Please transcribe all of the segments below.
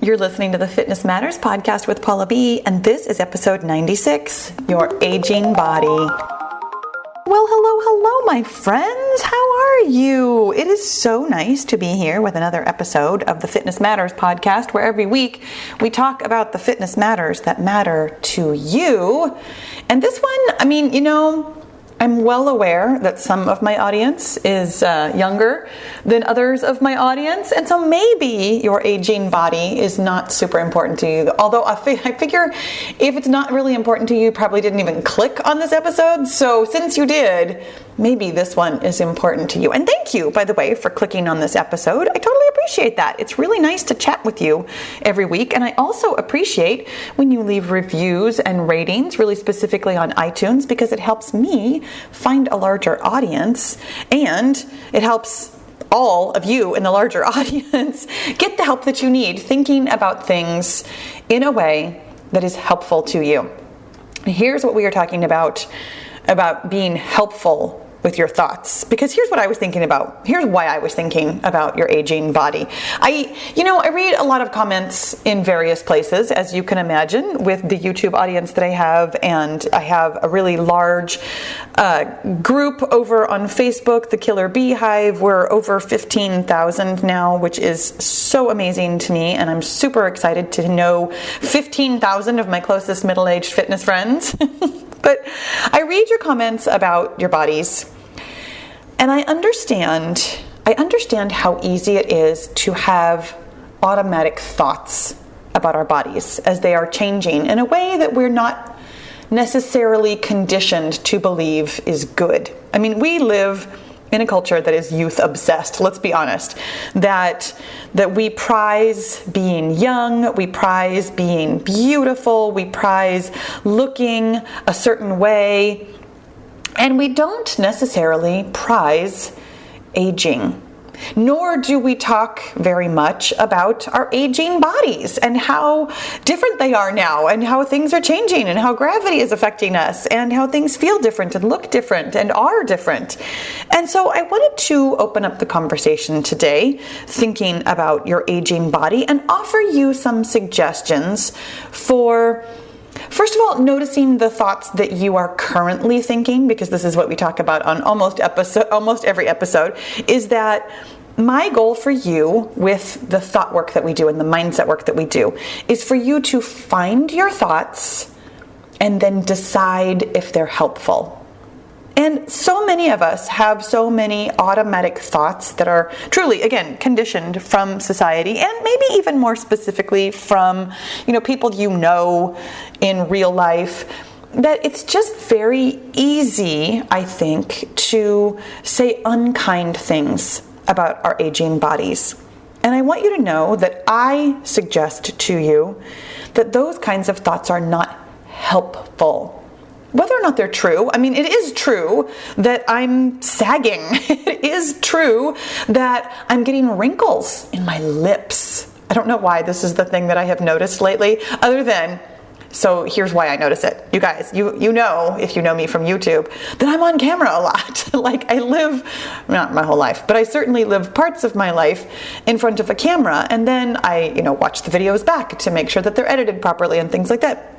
You're listening to the Fitness Matters podcast with Paula B, and this is episode 96, Your Aging Body. Well, hello, my friends. How are you? It is so nice to be here with another episode of the Fitness Matters podcast, where every week we talk about the fitness matters that matter to you. And this one, I'm well aware that some of my audience is younger than others of my audience, and so maybe your aging body is not super important to you. Although I figure if it's not really important to you, you probably didn't even click on this episode. So since you did, maybe this one is important to you. And thank you, by the way, for clicking on this episode. I totally appreciate that. It's really nice to chat with you every week. And I also appreciate when you leave reviews and ratings, really specifically on iTunes, because it helps me find a larger audience, and it helps all of you in the larger audience get the help that you need thinking about things in a way that is helpful to you. Here's what we are talking about being helpful with your thoughts, because here's what I was thinking about. Here's why I was thinking about your aging body. I read a lot of comments in various places, as you can imagine, with the YouTube audience that I have, and I have a really large group over on Facebook, the Killer Beehive. We're over 15,000 now, which is so amazing to me, and I'm super excited to know 15,000 of my closest middle-aged fitness friends. But I read your comments about your bodies, and I understand how easy it is to have automatic thoughts about our bodies as they are changing in a way that we're not necessarily conditioned to believe is good. I mean, we live in a culture that is youth obsessed, let's be honest, that we prize being young, we prize being beautiful, we prize looking a certain way, and we don't necessarily prize aging. Nor do we talk very much about our aging bodies and how different they are now, and how things are changing, and how gravity is affecting us, and how things feel different and look different and are different. And so I wanted to open up the conversation today thinking about your aging body and offer you some suggestions for, first of all, noticing the thoughts that you are currently thinking, because this is what we talk about on almost every episode, is that my goal for you with the thought work that we do and the mindset work that we do is for you to find your thoughts and then decide if they're helpful. And so many of us have so many automatic thoughts that are truly, again, conditioned from society, and maybe even more specifically from, people in real life, that it's just very easy, I think, to say unkind things about our aging bodies. And I want you to know that I suggest to you that those kinds of thoughts are not helpful. Whether or not they're true, it is true that I'm sagging. It is true that I'm getting wrinkles in my lips. I don't know why this is the thing that I have noticed lately, so here's why I notice it. You guys, you know, if you know me from YouTube, that I'm on camera a lot. Like I live, not my whole life, but I certainly live parts of my life in front of a camera. And then I, watch the videos back to make sure that they're edited properly and things like that.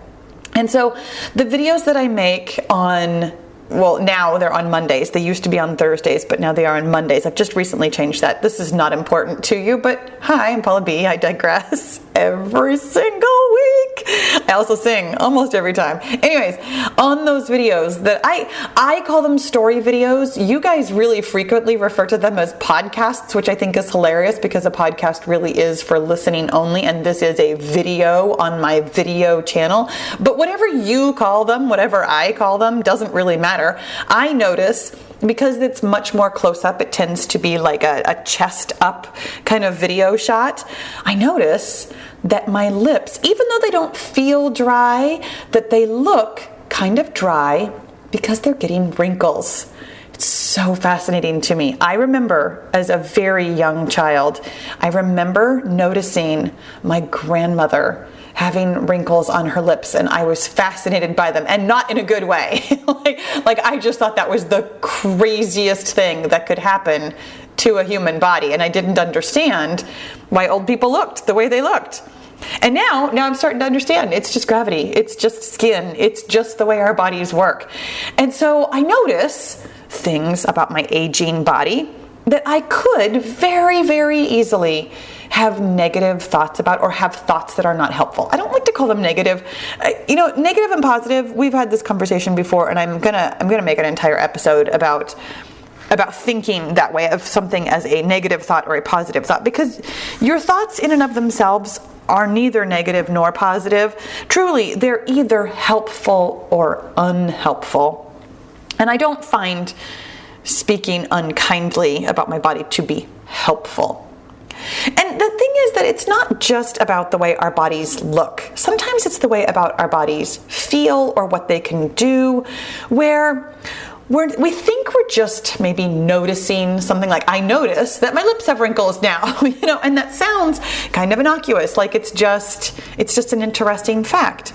And so the videos that I make now they're on Mondays. They used to be on Thursdays, but now they are on Mondays. I've just recently changed that. This is not important to you, but hi, I'm Paula B. I digress every single week. I also sing almost every time. Anyways, on those videos that I call them story videos, you guys really frequently refer to them as podcasts, which I think is hilarious because a podcast really is for listening only, and this is a video on my video channel. But whatever you call them, whatever I call them, doesn't really matter. I notice, because it's much more close up, it tends to be like a chest up kind of video shot. I notice that my lips, even though they don't feel dry, that they look kind of dry because they're getting wrinkles. It's so fascinating to me. I remember as a very young child, I remember noticing my grandmother having wrinkles on her lips, and I was fascinated by them, and not in a good way. like I just thought that was the craziest thing that could happen to a human body, and I didn't understand why old people looked the way they looked. And now I'm starting to understand it's just gravity. It's just skin. It's just the way our bodies work. And so I notice things about my aging body that I could very, very easily have negative thoughts about, or have thoughts that are not helpful. I don't like to call them negative. Negative and positive, we've had this conversation before, and I'm gonna make an entire episode about thinking that way, of something as a negative thought or a positive thought, because your thoughts in and of themselves are neither negative nor positive. Truly, they're either helpful or unhelpful. And I don't find speaking unkindly about my body to be helpful. And the thing is that it's not just about the way our bodies look. Sometimes it's the way about our bodies feel, or what they can do, where we think we're just maybe noticing something, like I notice that my lips have wrinkles now, and that sounds kind of innocuous, like it's just an interesting fact.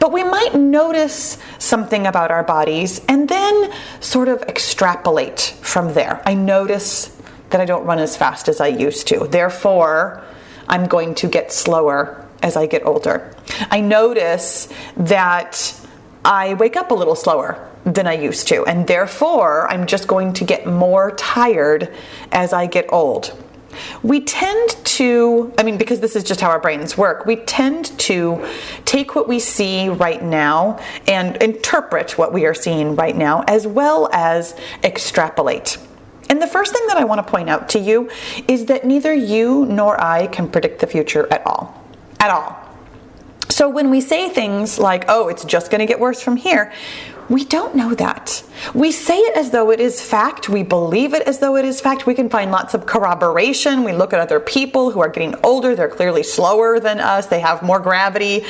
But we might notice something about our bodies and then sort of extrapolate from there. I notice that I don't run as fast as I used to. Therefore, I'm going to get slower as I get older. I notice that I wake up a little slower than I used to, and therefore I'm just going to get more tired as I get old. We tend to, because this is just how our brains work, we tend to take what we see right now and interpret what we are seeing right now, as well as extrapolate. And the first thing that I want to point out to you is that neither you nor I can predict the future at all. At all. So when we say things like, oh, it's just going to get worse from here, we don't know that. We say it as though it is fact. We believe it as though it is fact. We can find lots of corroboration. We look at other people who are getting older. They're clearly slower than us. They have more gravity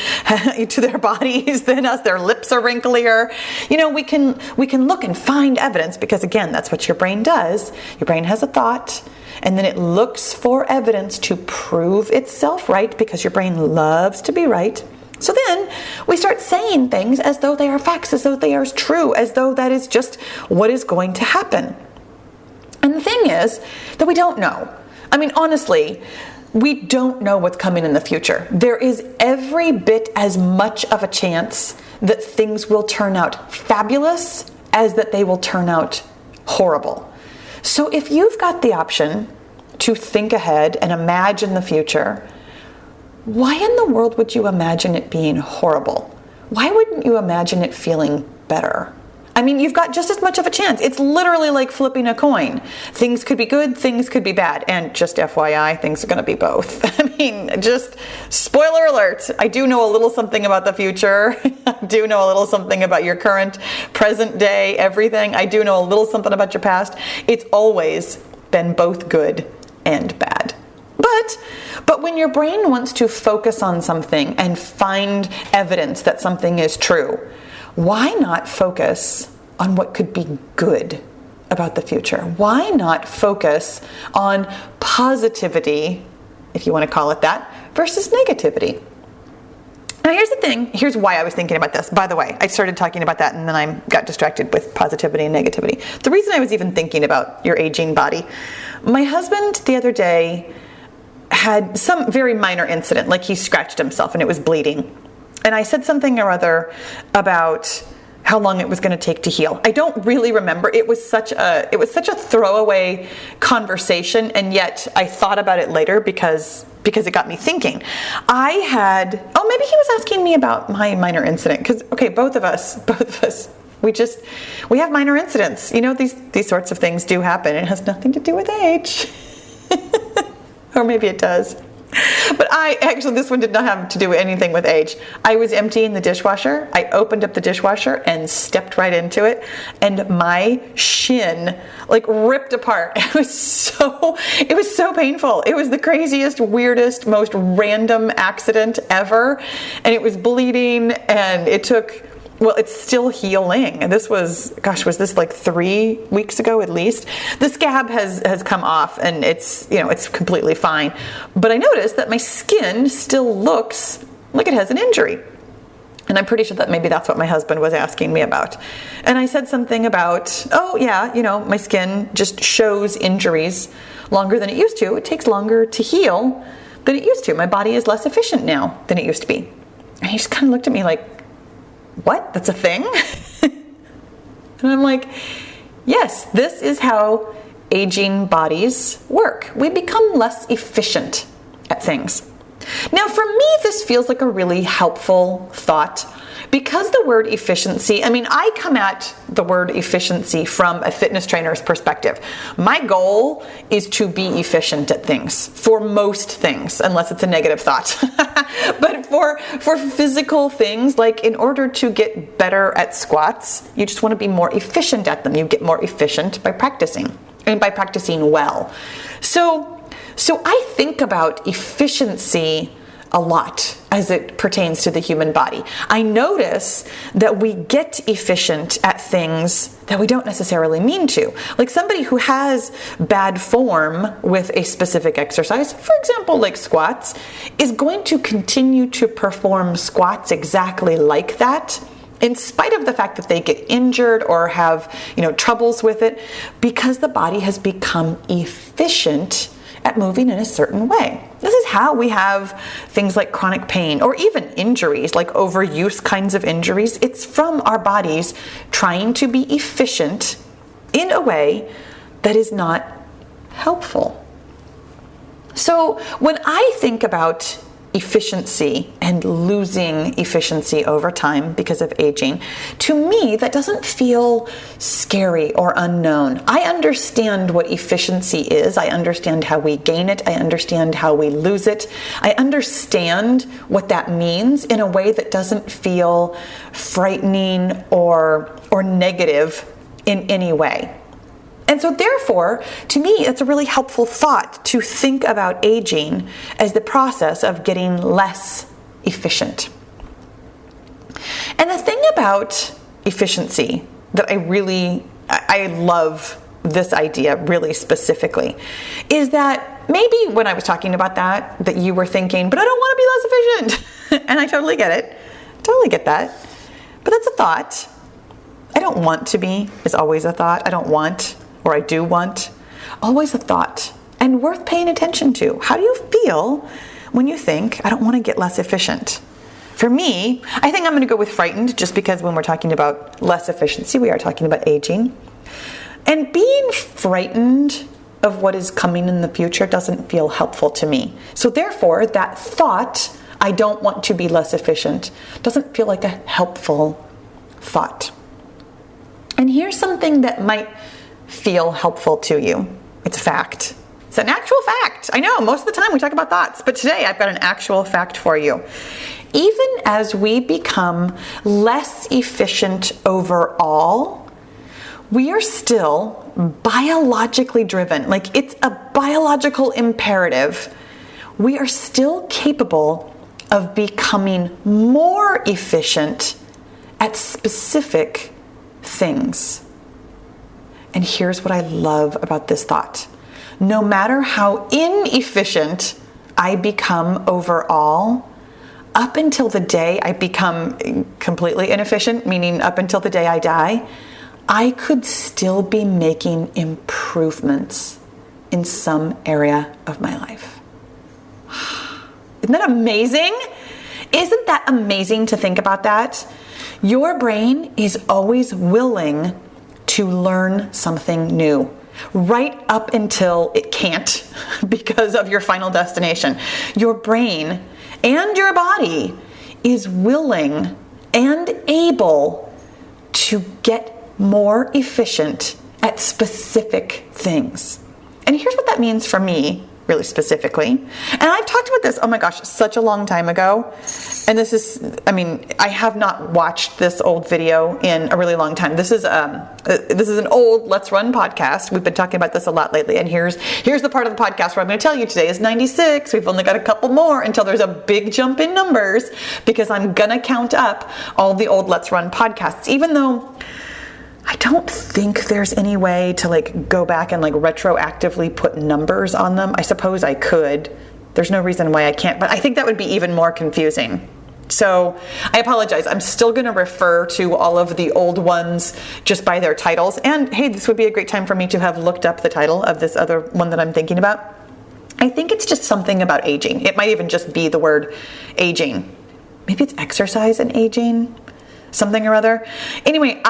to their bodies than us. Their lips are wrinklier. We can look and find evidence, because again, that's what your brain does. Your brain has a thought, and then it looks for evidence to prove itself right, because your brain loves to be right. So then we start saying things as though they are facts, as though they are true, as though that is just what is going to happen. And the thing is that we don't know. Honestly, we don't know what's coming in the future. There is every bit as much of a chance that things will turn out fabulous as that they will turn out horrible. So if you've got the option to think ahead and imagine the future, why in the world would you imagine it being horrible? Why wouldn't you imagine it feeling better? You've got just as much of a chance. It's literally like flipping a coin. Things could be good, things could be bad. And just FYI, things are going to be both. Just spoiler alert. I do know a little something about the future. I do know a little something about your current, present day, everything. I do know a little something about your past. It's always been both good and bad. But when your brain wants to focus on something and find evidence that something is true, why not focus on what could be good about the future? Why not focus on positivity, if you want to call it that, versus negativity? Now here's the thing. Here's why I was thinking about this. By the way, I started talking about that and then I got distracted with positivity and negativity. The reason I was even thinking about your aging body, my husband the other day had some very minor incident, like he scratched himself and it was bleeding. And I said something or other about how long it was going to take to heal. I don't really remember. It was such a throwaway conversation, and yet I thought about it later because it got me thinking. Maybe he was asking me about my minor incident, because both of us we have minor incidents. These sorts of things do happen. It has nothing to do with age. Or maybe it does. But this one did not have to do anything with age. I was emptying the dishwasher. I opened up the dishwasher and stepped right into it. And my shin ripped apart. It was so painful. It was the craziest, weirdest, most random accident ever. And it was bleeding, and it took... Well, it's still healing. And this was this 3 weeks ago at least? The scab has come off, and it's completely fine. But I noticed that my skin still looks like it has an injury. And I'm pretty sure that maybe that's what my husband was asking me about. And I said something about, my skin just shows injuries longer than it used to. It takes longer to heal. than it used to. My body is less efficient now than it used to be. And he just kind of looked at me like, what? That's a thing? And I'm like, yes, this is how aging bodies work. We become less efficient at things. Now, for me, this feels like a really helpful thought because the word efficiency, I come at the word efficiency from a fitness trainer's perspective. My goal is to be efficient at things, for most things, unless it's a negative thought. But for physical things, like in order to get better at squats, you just want to be more efficient at them. You get more efficient by practicing, and by practicing well. So I think about efficiency a lot as it pertains to the human body. I notice that we get efficient at things that we don't necessarily mean to. Like somebody who has bad form with a specific exercise, for example, like squats, is going to continue to perform squats exactly like that, in spite of the fact that they get injured or have, troubles with it, because the body has become efficient at moving in a certain way. This is how we have things like chronic pain or even injuries, like overuse kinds of injuries. It's from our bodies trying to be efficient in a way that is not helpful. So when I think about efficiency and losing efficiency over time because of aging, to me, that doesn't feel scary or unknown. I understand what efficiency is. I understand how we gain it. I understand how we lose it. I understand what that means in a way that doesn't feel frightening or negative in any way. And so therefore, to me, it's a really helpful thought to think about aging as the process of getting less efficient. And the thing about efficiency that I love this idea really specifically is that maybe when I was talking about that you were thinking, but I don't want to be less efficient. And I totally get it. Totally get that. But that's a thought. I don't want to be is always a thought. I don't want, or I do want, always a thought and worth paying attention to. How do you feel when you think, I don't want to get less efficient? For me, I think I'm going to go with frightened, just because when we're talking about less efficiency, we are talking about aging. And being frightened of what is coming in the future doesn't feel helpful to me. So therefore, that thought, I don't want to be less efficient, doesn't feel like a helpful thought. And here's something that might feel helpful to you. It's a fact. It's an actual fact. I know, most of the time we talk about thoughts, but today I've got an actual fact for you. Even as we become less efficient overall, we are still biologically driven. Like, it's a biological imperative. We are still capable of becoming more efficient at specific things. And here's what I love about this thought. No matter how inefficient I become overall, up until the day I become completely inefficient, meaning up until the day I die, I could still be making improvements in some area of my life. Isn't that amazing? Isn't that amazing to think about that? Your brain is always willing to learn something new, right up until it can't because of your final destination. Your brain and your body is willing and able to get more efficient at specific things. And here's what that means for me, really specifically. And I've talked about this, oh my gosh, such a long time ago. And this is, I have not watched this old video in a really long time. This is an old Let's Run podcast. We've been talking about this a lot lately. And here's the part of the podcast where I'm going to tell you today is 96. We've only got a couple more until there's a big jump in numbers, because I'm going to count up all the old Let's Run podcasts, even though I don't think there's any way to go back and retroactively put numbers on them. I suppose I could. There's no reason why I can't, but I think that would be even more confusing. So I apologize. I'm still going to refer to all of the old ones just by their titles. And hey, this would be a great time for me to have looked up the title of this other one that I'm thinking about. I think it's just something about aging. It might even just be the word aging. Maybe it's exercise and aging, something or other. Anyway,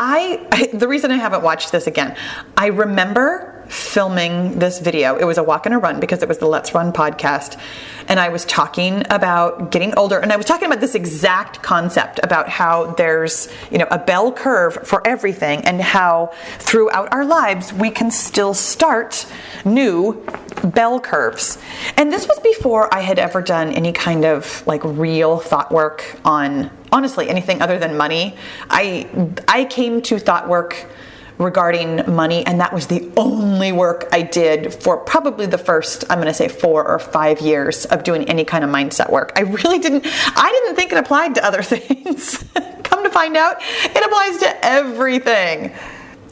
the reason I haven't watched this again, I remember filming this video. It was a walk and a run because it was the Let's Run podcast. And I was talking about getting older, and I was talking about this exact concept about how there's, a bell curve for everything, and how throughout our lives we can still start new bell curves. And this was before I had ever done any kind of real thought work on, honestly, anything other than money. I came to thought work regarding money, and that was the only work I did for probably the first, I'm going to say 4 or 5 years of doing any kind of mindset work. I didn't think it applied to other things. Come to find out, it applies to everything.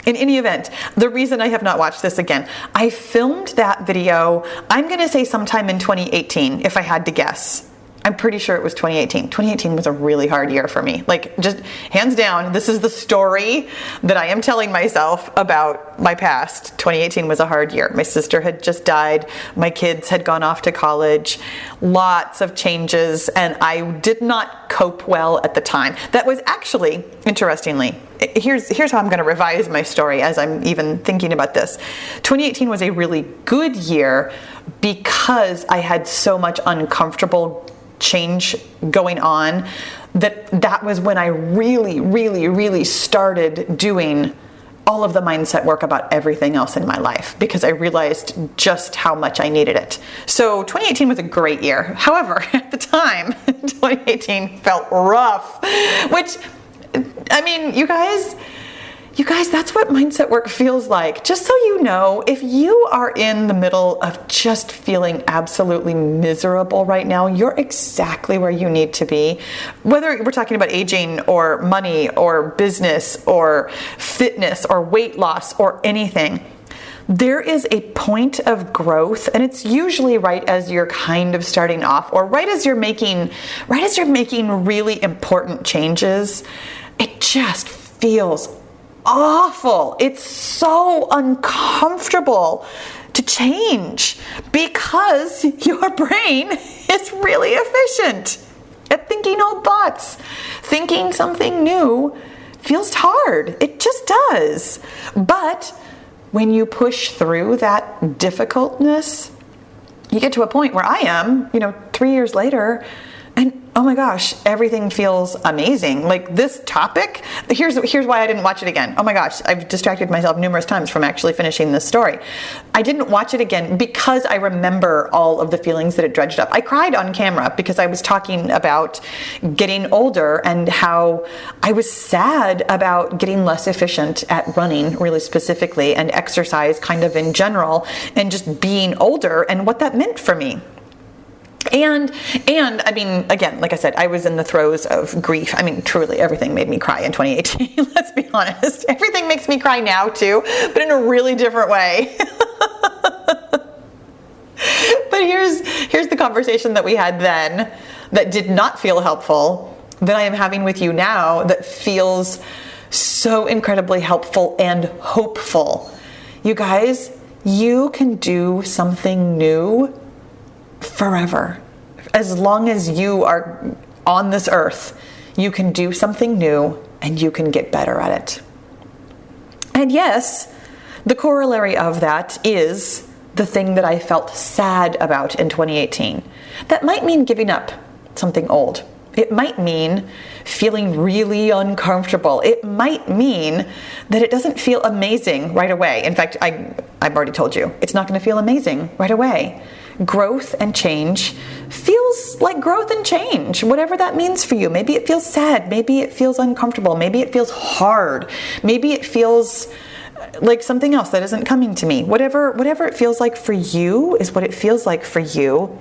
In any event, the reason I have not watched this again, I filmed that video, I'm going to say sometime in 2018, if I had to guess. I'm pretty sure it was 2018. 2018 was a really hard year for me. Just hands down, this is the story that I am telling myself about my past. 2018 was a hard year. My sister had just died. My kids had gone off to college. Lots of changes, and I did not cope well at the time. That was actually, interestingly, here's how I'm going to revise my story as I'm even thinking about this. 2018 was a really good year because I had so much uncomfortable change going on that was when I really started doing all of the mindset work about everything else in my life, because I realized just how much I needed it. So 2018 was a great year. However, at the time, 2018 felt rough, which, you guys, that's what mindset work feels like. Just so you know, if you are in the middle of just feeling absolutely miserable right now, you're exactly where you need to be. Whether we're talking about aging or money or business or fitness or weight loss or anything, there is a point of growth, and it's usually right as you're kind of starting off, or right as you're making really important changes. It just feels awful. It's so uncomfortable to change because your brain is really efficient at thinking old thoughts. Thinking something new feels hard. It just does. But when you push through that difficultness, you get to a point where I am, 3 years later, and oh my gosh, everything feels amazing. This topic, here's why I didn't watch it again. Oh my gosh, I've distracted myself numerous times from actually finishing this story. I didn't watch it again because I remember all of the feelings that it dredged up. I cried on camera because I was talking about getting older and how I was sad about getting less efficient at running, really specifically, and exercise kind of in general, and just being older and what that meant for me. And again, like I said, I was in the throes of grief. Truly, everything made me cry in 2018. Let's be honest. Everything makes me cry now too, but in a really different way. But here's the conversation that we had then that did not feel helpful, that I am having with you now, that feels so incredibly helpful and hopeful. You guys, you can do something new forever. As long as you are on this earth, you can do something new and you can get better at it. And yes, the corollary of that is the thing that I felt sad about in 2018. That might mean giving up something old. It might mean feeling really uncomfortable. It might mean that it doesn't feel amazing right away. In fact, I've already told you, it's not going to feel amazing right away. Growth and change feels like growth and change, whatever that means for you. Maybe it feels sad. Maybe it feels uncomfortable. Maybe it feels hard. Maybe it feels like something else that isn't coming to me. Whatever it feels like for you is what it feels like for you.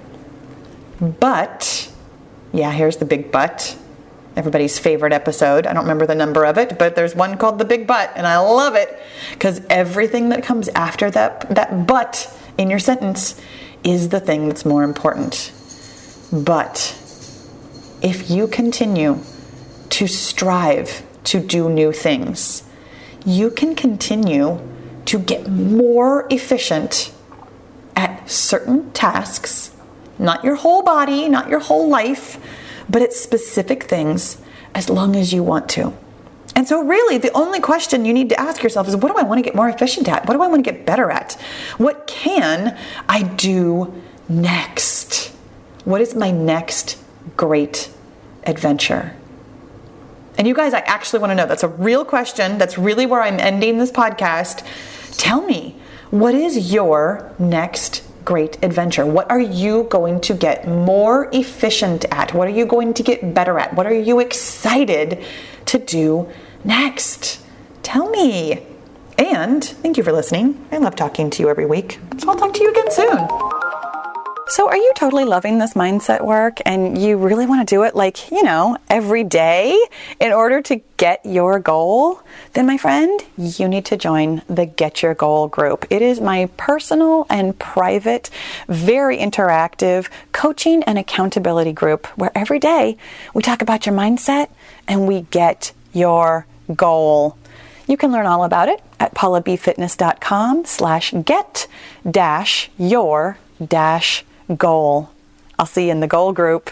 But, yeah, here's the big but. Everybody's favorite episode. I don't remember the number of it, but there's one called The Big But, and I love it because everything that comes after that but in your sentence is the thing that's more important. But if you continue to strive to do new things, you can continue to get more efficient at certain tasks, not your whole body, not your whole life, but at specific things as long as you want to. And so really the only question you need to ask yourself is, what do I want to get more efficient at? What do I want to get better at? What can I do next? What is my next great adventure? And you guys, I actually want to know. That's a real question. That's really where I'm ending this podcast. Tell me, what is your next great adventure? What are you going to get more efficient at? What are you going to get better at? What are you excited to do next? Tell me. And thank you for listening. I love talking to you every week. So I'll talk to you again soon. So are you totally loving this mindset work and you really want to do it every day in order to get your goal? Then my friend, you need to join the Get Your Goal group. It is my personal and private, very interactive coaching and accountability group where every day we talk about your mindset and we get your goal. You can learn all about it at paulabfitness.com/get-your-goal. I'll see you in the goal group.